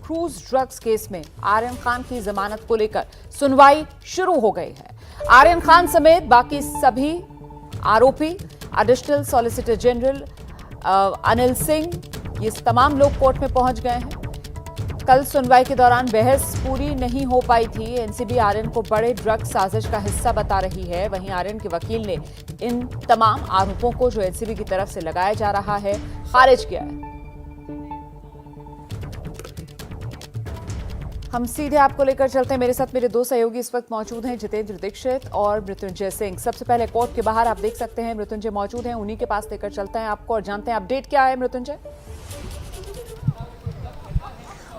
Cruise drugs case में आर्यन खान की जमानत को लेकर सुनवाई शुरू हो गई है। आर्यन खान समेत बाकी सभी आरोपी, additional solicitor general Anil Singh, ये तमाम लोग कोर्ट में पहुंच गए हैं। कल सुनवाई के दौरान बहस पूरी नहीं हो पाई थी। एनसीबी आर्यन को बड़े ड्रग साजिश का हिस्सा बता रही है। वहीं आर्यन के वकील ने इन तमाम आरोपों को जो एनसीबी की तरफ से लगाया जा रहा है, खारिज किया है। हम सीधे आपको लेकर चलते हैं। मेरे साथ मेरे दो सहयोगी इस वक्त मौजूद हैं, जितेंद्र दीक्षित और मृत्युंजय सिंह। सबसे पहले कोर्ट के बाहर आप देख सकते हैं मृत्युंजय मौजूद हैं, उन्हीं के पास लेकर चलते हैं आपको और जानते हैं अपडेट क्या है। मृत्युंजय।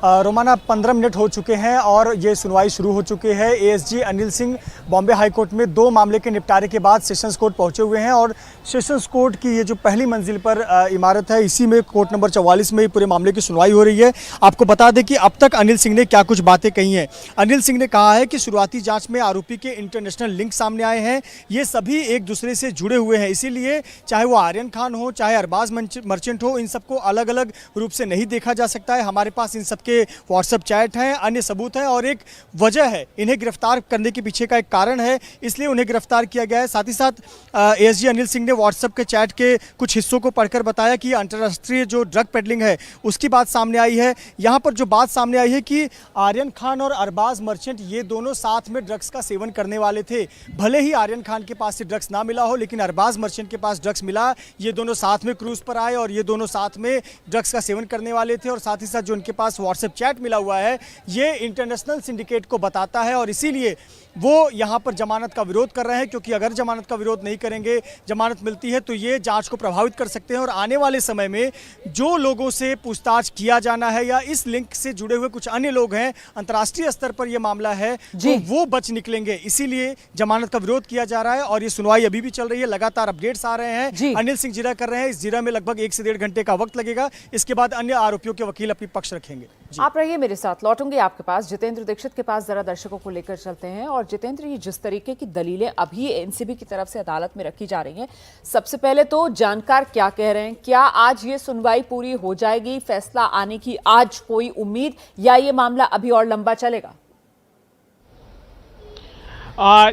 रोमाना 15 मिनट हो चुके हैं और ये सुनवाई शुरू हो चुकी है। ASG Anil Singh Bombay high court में 2 मामले के निपटारे के बाद सेशंस कोर्ट पहुंचे हुए हैं और सेशंस कोर्ट की ये जो पहली मंजिल पर इमारत है, इसी में कोर्ट नंबर 44 में पूरे मामले की सुनवाई हो रही है। आपको बता दें कि अब तक अनिल सिंह ने क्या कुछ बातें कही हैं। अनिल सिंह ने कहा है कि शुरुआती जाँच में आरोपी के इंटरनेशनल लिंक सामने आए हैं, ये सभी एक दूसरे से जुड़े हुए हैं, इसीलिए चाहे वो आर्यन खान हो, चाहे अरबाज मर्चेंट हो, इन सबको अलग अलग रूप से नहीं देखा जा सकता है। हमारे पास इन सबके व्हाट्सएप चैट हैं, अन्य सबूत हैं और एक वजह है, इन्हें गिरफ्तार करने के पीछे का एक कारण है, इसलिए उन्हें गिरफ्तार किया गया है। साथ ही साथ एएसजी अनिल सिंह ने व्हाट्सएप के चैट के कुछ हिस्सों को पढ़कर बताया कि अंतर्राष्ट्रीय जो ड्रग पेडलिंग है उसकी बात सामने आई है। यहाँ पर जो बात सामने आई है कि आर्यन खान और अरबाज मर्चेंट ये दोनों साथ में ड्रग्स का सेवन करने वाले थे। भले ही आर्यन खान के पास से ड्रग्स ना मिला हो, लेकिन अरबाज मर्चेंट के पास ड्रग्स मिला। ये दोनों साथ में क्रूज पर आए और ये दोनों साथ में ड्रग्स का सेवन करने वाले थे और साथ ही साथ जो उनके पास व्हाट्सएप चैट मिला हुआ है ये इंटरनेशनल सिंडिकेट को बताता है और इसीलिए वो यहाँ पर जमानत का विरोध कर रहे हैं, क्योंकि अगर जमानत का विरोध नहीं करेंगे, जमानत मिलती है तो ये जांच को प्रभावित कर सकते हैं और आने वाले समय में जो लोगों से पूछताछ किया जाना है या इस लिंक से जुड़े हुए कुछ अन्य लोग हैं, अंतर्राष्ट्रीय स्तर पर यह मामला है, तो वो बच निकलेंगे। इसीलिए जमानत का विरोध किया जा रहा है और ये सुनवाई अभी भी चल रही है। लगातार अपडेट्स आ रहे हैं। अनिल सिंह जिरा कर रहे हैं, इस जिरा में लगभग 1 से 1.5 घंटे का वक्त लगेगा। इसके बाद अन्य आरोपियों के वकील अपनी पक्ष रखेंगे। आप रहिए मेरे साथ, लौटूंगी आपके पास। जितेंद्र दीक्षित के पास जरा दर्शकों को लेकर चलते हैं। और जितेंद्र, ये जिस तरीके की दलीलें अभी एनसीबी की तरफ से अदालत में रखी जा रही हैं, सबसे पहले तो जानकार क्या कह रहे हैं? क्या आज ये सुनवाई पूरी हो जाएगी, फैसला आने की आज कोई उम्मीद, या ये मामला अभी और लंबा चलेगा?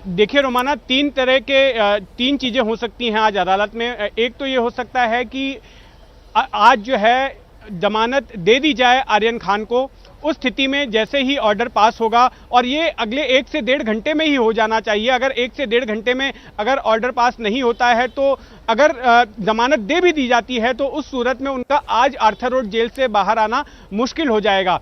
देखिए रोमाना, 3 चीजें हो सकती हैं आज अदालत में। एक तो ये हो सकता है कि आज जो है जमानत दे दी जाए आर्यन खान को। उस स्थिति में जैसे ही ऑर्डर पास होगा, और ये अगले 1 से 1.5 घंटे में ही हो जाना चाहिए, अगर 1 से 1.5 घंटे में अगर ऑर्डर पास नहीं होता है तो अगर जमानत दे भी दी जाती है तो उस सूरत में उनका आज आर्थर रोड जेल से बाहर आना मुश्किल हो जाएगा।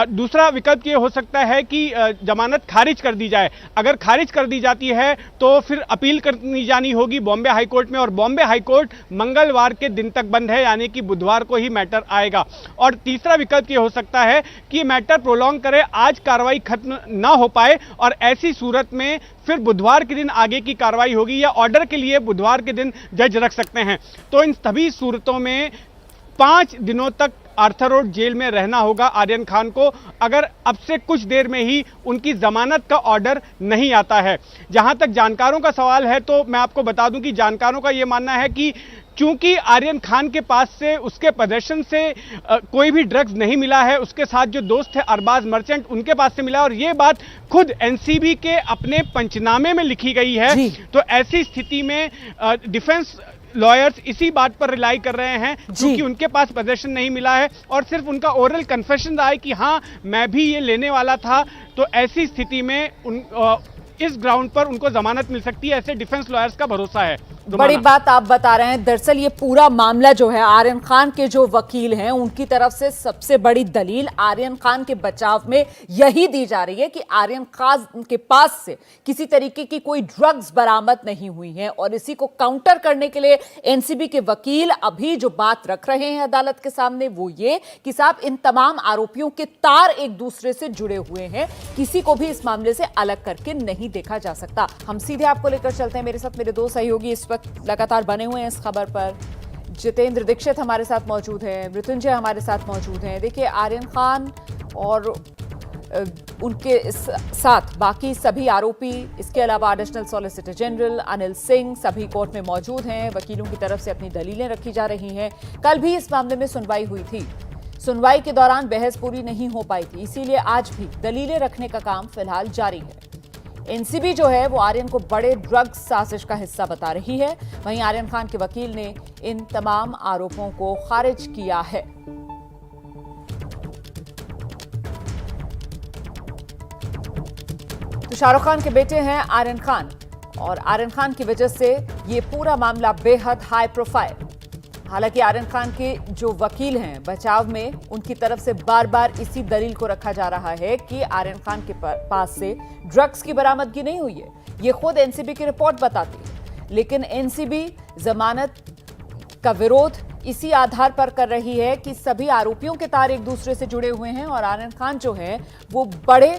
दूसरा विकल्प ये हो सकता है कि जमानत खारिज कर दी जाए। अगर खारिज कर दी जाती है तो फिर अपील करनी जानी होगी बॉम्बे हाई कोर्ट में, और बॉम्बे हाई कोर्ट मंगलवार के दिन तक बंद है, यानी कि बुधवार को ही मैटर आएगा। और तीसरा विकल्प ये हो सकता है कि मैटर प्रोलॉन्ग करे, आज कार्रवाई खत्म ना हो पाए और ऐसी सूरत में फिर बुधवार के दिन आगे की कार्रवाई होगी, या ऑर्डर के लिए बुधवार के दिन जज रख सकते हैं। तो इन सभी सूरतों में 5 दिनों तक आर्थर रोड जेल में रहना होगा आर्यन खान को, अगर अब से कुछ देर में ही उनकी जमानत का ऑर्डर नहीं आता है। जहां तक जानकारों का सवाल है तो मैं आपको बता दूं कि जानकारों का यह मानना है कि चूंकि आर्यन खान के पास से, उसके पोजीशन से कोई भी ड्रग्स नहीं मिला है, उसके साथ जो दोस्त है अरबाज मर्चेंट, उनके पास से मिला, और ये बात खुद एनसीबी के अपने पंचनामे में लिखी गई है। तो ऐसी स्थिति में डिफेंस लॉयर्स इसी बात पर रिलाई कर रहे हैं, क्योंकि उनके पास पोजीशन नहीं मिला है और सिर्फ उनका ओरल कन्फेशन रहा है कि हाँ मैं भी ये लेने वाला था। तो ऐसी स्थिति में इस ग्राउंड पर उनको जमानत मिल सकती है, ऐसे डिफेंस लॉयर्स का भरोसा है। बड़ी बात आप बता रहे हैं। दरअसल ये पूरा मामला जो है, आर्यन खान के जो वकील हैं उनकी तरफ से सबसे बड़ी दलील आर्यन खान के बचाव में यही दी जा रही है कि आर्यन खान के पास से किसी तरीके की कोई ड्रग्स बरामद नहीं हुई है। और इसी को काउंटर करने के लिए एनसीबी के वकील अभी जो बात रख रहे हैं अदालत के सामने वो ये कि साहब इन तमाम आरोपियों के तार एक दूसरे से जुड़े हुए हैं, किसी को भी इस मामले से अलग करके नहीं देखा जा सकता। हम सीधे आपको लेकर चलते हैं। मेरे साथ मेरे दो सहयोगी इस वक्त लगातार बने हुए हैं इस खबर पर। जितेंद्र दीक्षित हमारे साथ मौजूद हैं, मृत्युंजय हमारे साथ मौजूद हैं। देखिए, आर्यन खान और उनके साथ बाकी सभी आरोपी, इसके अलावा additional solicitor general Anil Singh, सभी कोर्ट में मौजूद हैं। वकीलों की तरफ से अपनी दलीलें रखी जा रही हैं। कल भी इस मामले में सुनवाई हुई थी। सुनवाई के दौरान बहस पूरी नहीं हो पाई थी, इसीलिए आज भी दलीलें रखने का काम फिलहाल जारी है। एनसीबी जो है वो आर्यन को बड़े ड्रग्स साजिश का हिस्सा बता रही है। वहीं आर्यन खान के वकील ने इन तमाम आरोपों को खारिज किया है। तो शाहरुख खान के बेटे हैं आर्यन खान, और आर्यन खान की वजह से ये पूरा मामला बेहद हाई प्रोफाइल। हालांकि आर्यन खान के जो वकील हैं बचाव में, उनकी तरफ से बार बार इसी दलील को रखा जा रहा है कि आर्यन खान के पास से ड्रग्स की बरामदगी नहीं हुई है। ये खुद एनसीबी की रिपोर्ट बताती है, लेकिन एनसीबी जमानत का विरोध इसी आधार पर कर रही है कि सभी आरोपियों के तार एक दूसरे से जुड़े हुए हैं और आर्यन खान जो है वो बड़े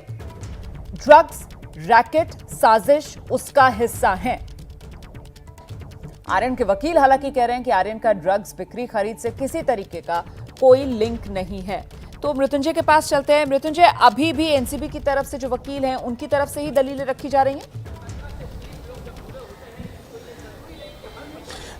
ड्रग्स रैकेट साजिश उसका हिस्सा हैं। आर्यन के वकील हालांकि कह रहे हैं कि आर्यन का ड्रग्स बिक्री खरीद से किसी तरीके का कोई लिंक नहीं है। तो मृत्युंजय के पास चलते हैं। मृत्युंजय, अभी भी एनसीबी की तरफ से जो वकील हैं उनकी तरफ से ही दलीलें रखी जा रही हैं?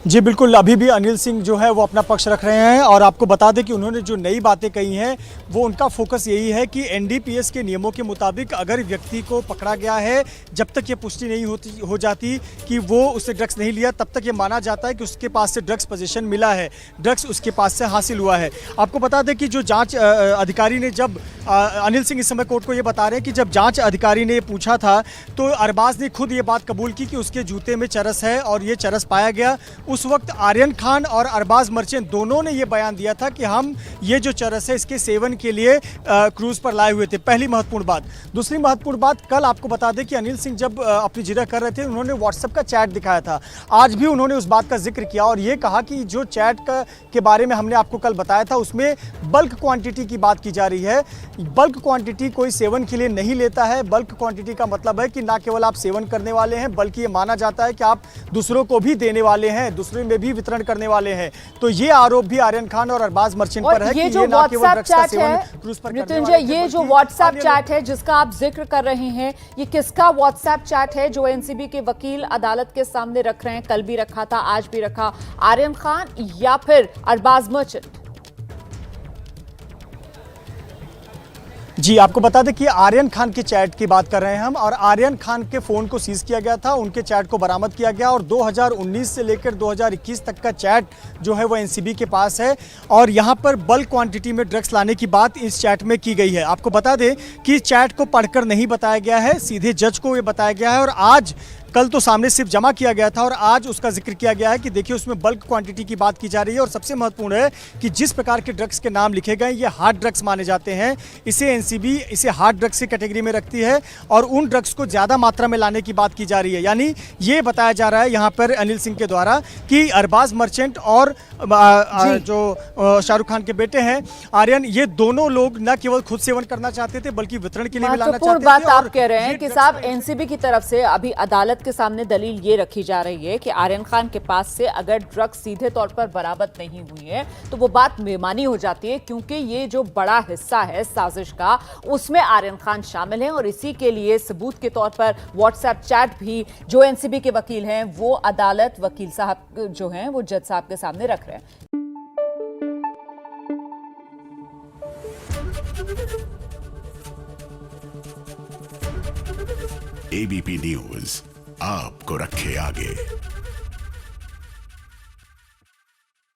जी बिल्कुल, अभी भी अनिल सिंह जो है वो अपना पक्ष रख रहे हैं और आपको बता दें कि उन्होंने जो नई बातें कही हैं वो उनका फोकस यही है कि एनडीपीएस के नियमों के मुताबिक अगर व्यक्ति को पकड़ा गया है, जब तक ये पुष्टि नहीं हो जाती कि वो उससे ड्रग्स नहीं लिया, तब तक ये माना जाता है कि उसके पास से ड्रग्स पोजीशन मिला है, ड्रग्स उसके पास से हासिल हुआ है। आपको बता दें कि जो जाँच अधिकारी ने जब अनिल सिंह इस समय कोर्ट को ये बता रहे हैं कि जब जाँच अधिकारी ने पूछा था तो अरबाज ने खुद ये बात कबूल की कि उसके जूते में चरस है और ये चरस पाया गया। उस वक्त आर्यन खान और अरबाज मर्चेंट दोनों ने ये बयान दिया था कि हम ये जो चरस है इसके सेवन के लिए क्रूज पर लाए हुए थे। पहली महत्वपूर्ण बात। दूसरी महत्वपूर्ण बात, कल आपको बता दें कि अनिल सिंह जब अपनी जिरह कर रहे थे उन्होंने व्हाट्सएप का चैट दिखाया था। आज भी उन्होंने उस बात का जिक्र किया और ये कहा कि जो चैट के बारे में हमने आपको कल बताया था उसमें बल्क क्वांटिटी की बात की जा रही है। बल्क क्वांटिटी कोई सेवन के लिए नहीं लेता है। बल्क क्वांटिटी का मतलब है कि ना केवल आप सेवन करने वाले हैं बल्कि ये माना जाता है कि आप दूसरों को भी देने वाले हैं, दूसरे में भी वितरण करने वाले हैं। तो ये आरोप भी आर्यन खान और अरबाज मर्चेंट पर है कि ये ना केवल ड्रग्स का सेवन क्रूज पर करने वाले हैं। ये जो व्हाट्सएप चैट है जिसका आप जिक्र कर रहे हैं, ये किसका व्हाट्सएप चैट है जो एनसीबी के वकील अदालत के सामने रख रहे हैं? कल भी रखा था, आज भी रखा। आर्यन खान या फिर अरबाज मर्चेंट? जी आपको बता दें कि आर्यन खान के चैट की बात कर रहे हैं हम, और आर्यन खान के फ़ोन को सीज किया गया था, उनके चैट को बरामद किया गया और 2019 से लेकर 2021 तक का चैट जो है वो एनसीबी के पास है और यहाँ पर बल्क क्वांटिटी में ड्रग्स लाने की बात इस चैट में की गई है। आपको बता दें कि चैट को पढ़कर नहीं बताया गया है, सीधे जज को ये बताया गया है और आज कल तो सामने सिर्फ जमा किया गया था और आज उसका जिक्र किया गया है कि देखिए उसमें बल्क क्वांटिटी की बात की जा रही है। और सबसे महत्वपूर्ण है कि जिस प्रकार के ड्रग्स के नाम लिखे गए ये हार्ड ड्रग्स माने जाते हैं। इसे एनसीबी इसे हार्ड ड्रग्स की कैटेगरी में रखती है और उन ड्रग्स को ज़्यादा मात्रा में लाने की बात की जा रही है। यानी ये बताया जा रहा है यहाँ पर अनिल सिंह के द्वारा कि अरबाज मर्चेंट और जो शाहरुख खान के बेटे हैं आर्यन, ये दोनों लोग न केवल खुद सेवन करना चाहते थे बल्कि वितरण के लिए भी लाना चाहते थे। बात आप कह रहे हैं कि साहब एनसीबी की तरफ से अभी अदालत के सामने दलील ये रखी जा रही है कि आर्यन खान के पास से अगर ड्रग्स सीधे तौर पर बरामद नहीं हुई है तो वो बात बेमानी हो जाती है, क्योंकि ये जो बड़ा हिस्सा है साजिश का उसमें आर्यन खान शामिल है और इसी के लिए सबूत के तौर पर व्हाट्सएप चैट भी जो एनसीबी के वकील हैं वो अदालत वकील साहब जो हैं वो जज साहब के सामने रख रहे हैं। एबीपी न्यूज आपको रखे आगे।